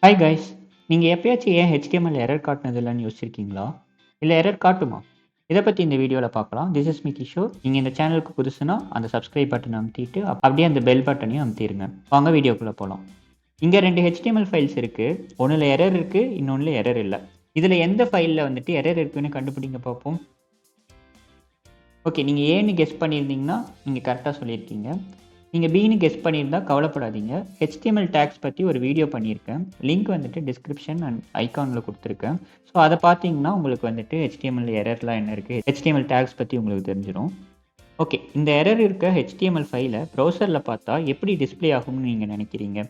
Hi guys. நீங்கள் எப்பயாச்சும் ஏன் HTML எரர் காட்டுனதில்லன்னு யோசிச்சிருக்கீங்களா? இல்லை எரர் காட்டுமா? இதை பற்றி இந்த வீடியோவில் பார்க்கலாம். This is me Kishore. நீங்கள் இந்த சேனலுக்கு புதுசுனா அந்த சப்ஸ்கிரைப் பட்டனை அமுத்திட்டு அப்படியே அந்த பெல் பட்டனையும் அமுத்திடுங்க. வாங்க வீடியோக்குள்ளே போகலாம். இங்கே 2 HTML ஃபைல்ஸ் இருக்குது. ஒன்றில் எரர் இருக்குது, இன்னொன்றில் எரர் இல்லை. இதில் எந்த ஃபைலில் வந்துட்டு எரர் இருக்குன்னு கண்டுபிடிங்க பார்ப்போம். ஓகே, நீங்கள் ஏன்னு கெஸ் பண்ணியிருந்தீங்கன்னா நீங்கள் கரெக்டாக சொல்லியிருக்கீங்க. நீங்கள் பின்னு கெஸ் பண்ணியிருந்தா கவலைப்படாதீங்க. HTML டேக்ஸ் பற்றி ஒரு வீடியோ பண்ணியிருக்கேன். லிங்க் வந்துட்டு டிஸ்கிரிப்ஷன் அண்ட் ஐகானில் கொடுத்துருக்கேன். ஸோ அதை பார்த்தீங்கன்னா உங்களுக்கு வந்துட்டு HTML எரர்லாம் என்ன இருக்குது, HTML டேக்ஸ் பற்றி உங்களுக்கு தெரிஞ்சிடும். ஓகே, இந்த எரர் இருக்க HTML ஃபைலை ப்ரௌசரில் பார்த்தா எப்படி டிஸ்பிளே ஆகும்னு நீங்கள் நினைக்கிறீங்க?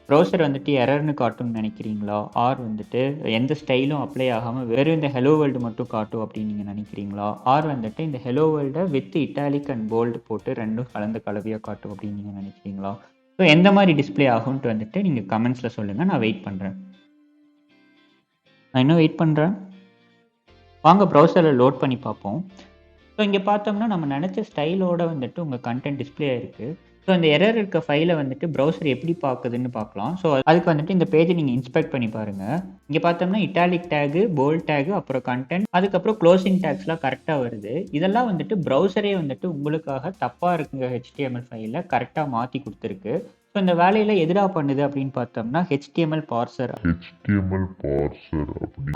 ப்ரௌசர் வந்துட்டு எரர்னு காட்டும்னு நினைக்கிறீங்களா? ஆர் வந்துட்டு எந்த ஸ்டைலும் அப்ளை ஆகாமல் வெறும் இந்த ஹெலோ வேர்ல்டு மட்டும் காட்டும் அப்படின்னு நீங்கள் நினைக்கிறீங்களா? ஆர் வந்துட்டு இந்த ஹெலோ வேர்ல்டை வித் இட்டாலிக் அண்ட் போல்டு போட்டு ரெண்டும் கலந்து கலவையாக காட்டும் அப்படின்னு நீங்கள் நினைக்கிறீங்களா? ஸோ எந்த மாதிரி டிஸ்பிளே ஆகும்ன்ட்டு வந்துட்டு நீங்கள் கமெண்ட்ஸில் சொல்லுங்கள். நான் வெயிட் பண்ணுறேன். நான் இன்னும் வெயிட் பண்ணுறேன். வாங்க ப்ரௌசரில் லோட் பண்ணி பார்ப்போம். ஸோ இங்கே பார்த்தோம்னா நம்ம நினச்ச ஸ்டைலோட வந்துட்டு உங்கள் கண்டென்ட் டிஸ்பிளே ஆகிருக்கு. ஸோ இந்த எரர் இருக்க ஃபைலை வந்துட்டு ப்ரௌசர் எப்படி பார்க்குதுன்னு பார்க்கலாம். ஸோ அதுக்கு வந்துட்டு இந்த பேஜை நீங்கள் இன்ஸ்பெக்ட் பண்ணி பாருங்கள். இங்கே பார்த்தோம்னா இட்டாலிக் டேகு, போல்ட் டேகு, அப்புறம் கண்டென்ட், அதுக்கப்புறம் க்ளோசிங் டேக்ஸ்லாம் கரெக்டாக வருது. இதெல்லாம் வந்துட்டு ப்ரௌசரே வந்துட்டு உங்களுக்காக தப்பாக இருக்குங்க HTML ஃபைலில் கரெக்டாக மாற்றி கொடுத்துருக்கு. ஸோ இந்த வேலையில் எதிராக பண்ணுது அப்படின்னு பார்த்தோம்னா HTML பார்சர்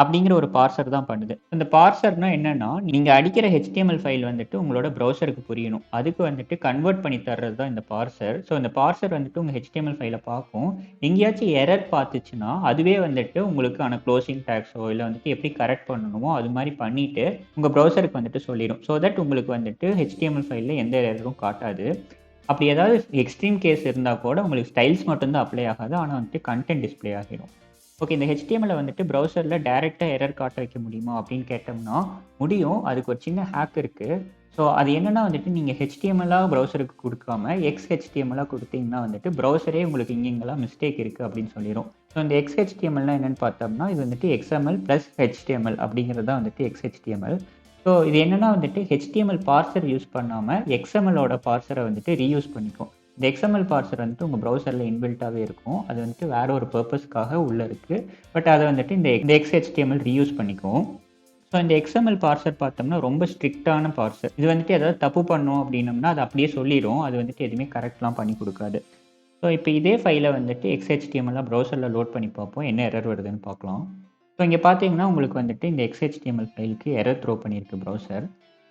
அப்படிங்கிற ஒரு பார்சர் தான் பண்ணுது. இந்த பார்சர்னா என்னன்னா, நீங்கள் அடிக்கிற HTML ஃபைல் வந்துட்டு உங்களோட ப்ரௌசருக்கு புரியணும். அதுக்கு வந்துட்டு கன்வெர்ட் பண்ணி தர்றது தான் இந்த பார்சர். ஸோ இந்த பார்சர் வந்துட்டு உங்கள் HTML ஃபைலை பார்க்கும். எங்கேயாச்சும் எரர் பார்த்துச்சுன்னா அதுவே வந்துட்டு உங்களுக்கான க்ளோசிங் டேக்ஸோ இல்லை வந்துட்டு எப்படி கரெக்ட் பண்ணணுமோ அது மாதிரி பண்ணிட்டு உங்கள் ப்ரௌசருக்கு வந்துட்டு சொல்லிடும். ஸோ தட் உங்களுக்கு வந்துட்டு HTML ஃபைலில் எந்த எரரும் காட்டாது. அப்படி ஏதாவது எக்ஸ்ட்ரீம் கேஸ் இருந்தால் கூட உங்களுக்கு ஸ்டைல்ஸ் மட்டும்தான் அப்ளை ஆகாது, ஆனால் வந்துட்டு கண்டென்ட் டிஸ்பிளே ஆகிடும். ஓகே, இந்த HTML வந்துட்டு ப்ரௌசரில் டைரெக்டாக எரர் காட்ட வைக்க முடியுமா அப்படின்னு கேட்டோம்னா முடியும். அதுக்கு ஒரு சின்ன ஹேக் இருக்குது. ஸோ அது என்னென்னா வந்துட்டு நீங்கள் HTML-ஆக ப்ரௌசருக்கு கொடுக்காம XHTML-ஆக கொடுத்தீங்கன்னா வந்துட்டு ப்ரௌசரே உங்களுக்கு இங்கெங்கெல்லாம் மிஸ்டேக் இருக்குது அப்படின்னு சொல்லிடும். ஸோ இந்த XHTML-னா என்னென்னு பார்த்தோம்னா இது வந்துட்டு XML + HTML அப்படிங்கிறது தான் வந்துட்டு XHTML. ஸோ இது என்னென்னா வந்துட்டு HTML பார்சர் யூஸ் பண்ணாமல் XML-ஓட பார்சரை வந்துட்டு ரீயூஸ் பண்ணிக்கும். இந்த XML பார்சர் வந்துட்டு உங்கள் ப்ரௌசரில் இன்பில்ட்டாகவே இருக்கும். அது வந்துட்டு வேற ஒரு பர்பஸ்க்காக உள்ளே இருக்குது. பட் அதை வந்துட்டு இந்த XHTML ரீயூஸ் பண்ணிக்கும். ஸோ இந்த XML பார்சர் பார்த்தோம்னா ரொம்ப ஸ்ட்ரிக்டான பார்சர். இது வந்துட்டு ஏதாவது தப்பு பண்ணோம் அப்படின்னம்னா அது அப்படியே சொல்லிடும். அது வந்துட்டு எதுவுமே கரெக்ட்லாம் பண்ணி கொடுக்காது. ஸோ இப்போ இதே ஃபைலை வந்துட்டு XHTML-ஆக ப்ரௌசரில் லோட் பண்ணி பார்ப்போம், என்ன எரர் வருதுன்னு பார்க்கலாம். ஸோ இங்கே பார்த்தீங்கன்னா உங்களுக்கு வந்துட்டு இந்த XHTML ஃபைலுக்கு எரர் த்ரோ பண்ணியிருக்கு ப்ரௌசர்.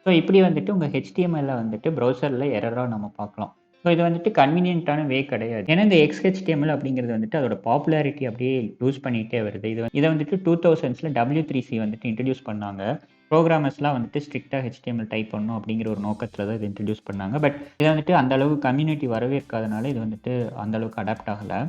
ஸோ இப்படி வந்துட்டு உங்கள் HTML-ல வந்துட்டு ப்ரௌசரில் எரராக நம்ம பார்க்கலாம். ஸோ இது வந்துட்டு கன்வீனியன்ட்டான வே கிடையாது. ஏன்னா இந்த XHTML அப்படிங்கிறது வந்துட்டு அதோட பாப்புலாரிட்டி அப்படியே லூஸ் பண்ணிகிட்டே வருது. இதை வந்துட்டு 2000s W3C வந்துட்டு இன்ட்ரடியூஸ் பண்ணாங்க. ப்ரோக்ராமர்ஸ்லாம் வந்துட்டு ஸ்ட்ரிக்டாக HTML டைப் பண்ணணும் அப்படிங்கிற ஒரு நோக்கத்தில் தான் இது இன்ட்ரடியூஸ் பண்ணாங்க. பட் இதை வந்துட்டு அந்தளவுக்கு கம்யூனிட்டி வரவேற்காதனால இது வந்துட்டு அந்தளவுக்கு அடாப்ட் ஆகலை.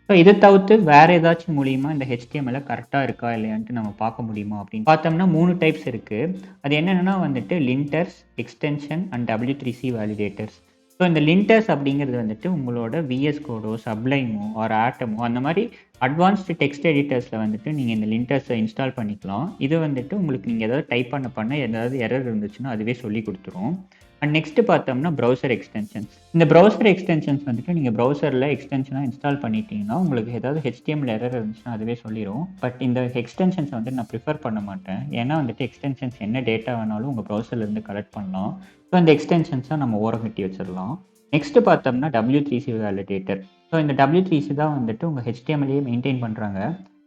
ஸோ இதை தவிர்த்து வேறு ஏதாச்சும் மூலியமாக இந்த HTML கரெக்டாக இருக்கா இல்லையான்ட்டு நம்ம பார்க்க முடியுமா அப்படின்னு பார்த்தோம்னா 3 டைப்ஸ் இருக்குது. அது என்னென்னா வந்துட்டு linters, extension and W3C validators. So இந்த லிண்டர்ஸ் அப்படிங்கிறது வந்துட்டு உங்களோட VS கோடோ, சப்ளைமோ ஆர் ஆட்டமோ அந்த மாதிரி அட்வான்ஸ்டு டெக்ஸ்ட் எடிட்டர்ஸில் வந்துட்டு நீங்கள் இந்த லிண்டர்ஸை இன்ஸ்டால் பண்ணிக்கலாம். இது வந்துட்டு உங்களுக்கு நீங்கள் ஏதாவது டைப் பண்ண ஏதாவது எரர் இருந்துச்சுன்னா அதுவே சொல்லி கொடுத்துரும். அண்ட் நெக்ஸ்ட் பார்த்தோம்னா ப்ரௌசர் எக்ஸ்டென்ஷன்ஸ். இந்த ப்ரௌசர் எக்ஸ்டென்ஷன்ஸ் வந்துட்டு நீங்கள் ப்ரௌசரில் எக்ஸ்டென்ஷனாக இன்ஸ்டால் பண்ணிட்டீங்கன்னா உங்களுக்கு ஏதாவது HTML எரர் இருந்துச்சுன்னா அதுவே சொல்லிடும். பட் இந்த எக்ஸ்டென்ஷன்ஸ் வந்துட்டு நான் ப்ரிஃபர் பண்ண மாட்டேன். ஏன்னா வந்துட்டு எக்ஸ்டென்ஷன்ஸ் என்ன டேட்டா வேணாலும் உங்கள் ப்ரௌசர்லேருந்து கலெக்ட் பண்ணலாம். ஸோ இந்த எக்ஸ்டென்ஷன்ஸை நம்ம ஓரம் கட்டி வச்சிடலாம். நெக்ஸ்ட் பார்த்தோம்னா W3C வேலிடேட்டர். ஸோ இந்த W3C தான் வந்துட்டு உங்கள் HTML-ஐயே மெயின்டைன் பண்ணுறாங்க.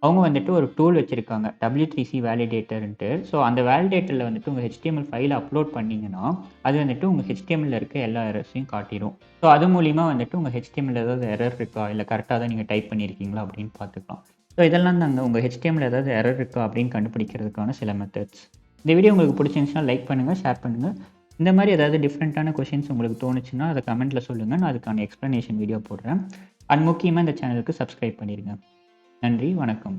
அவங்க வந்துட்டு ஒரு டூல் வச்சுருக்காங்க W3C வேலிடேட்டர்ன்ட்டு. ஸோ அந்த வேலிடேட்டரில் வந்துட்டு உங்கள் HTML ஃபைலை அப்லோட் பண்ணிங்கன்னா அது வந்துட்டு உங்கள் HTML-ல இருக்க எல்லா எரர்ஸையும் காட்டிடும். ஸோ அது மூலிமா வந்துட்டு உங்கள் HTML ஏதாவது எரர் இருக்கா இல்லை கரெக்டாக தான் நீங்கள் டைப் பண்ணியிருக்கீங்களா அப்படின்னு பார்த்துக்கலாம். ஸோ இதெல்லாம் தாங்க உங்கள் HTML ஏதாவது எரர் இருக்கா அப்படின்னு கண்டுபிடிக்கிறதுக்கான சில மெத்தட்ஸ். இந்த வீடியோ உங்களுக்கு பிடிச்சிருந்துச்சுன்னா லைக் பண்ணுங்கள், ஷேர் பண்ணுங்கள். இந்த மாதிரி ஏதாவது டிஃப்ரெண்ட்டான கொஷின்ஸ் உங்களுக்கு தோணுச்சுன்னா அதை கமெண்ட்டில் சொல்லுங்கள். நான் அதுக்கான எக்ஸ்ப்ளனேஷன் வீடியோ போடுறேன். அண்ட் முக்கியமாக இந்த சேனலுக்கு சப்ஸ்கிரைப் பண்ணிடுங்க. நன்றி, வணக்கம்.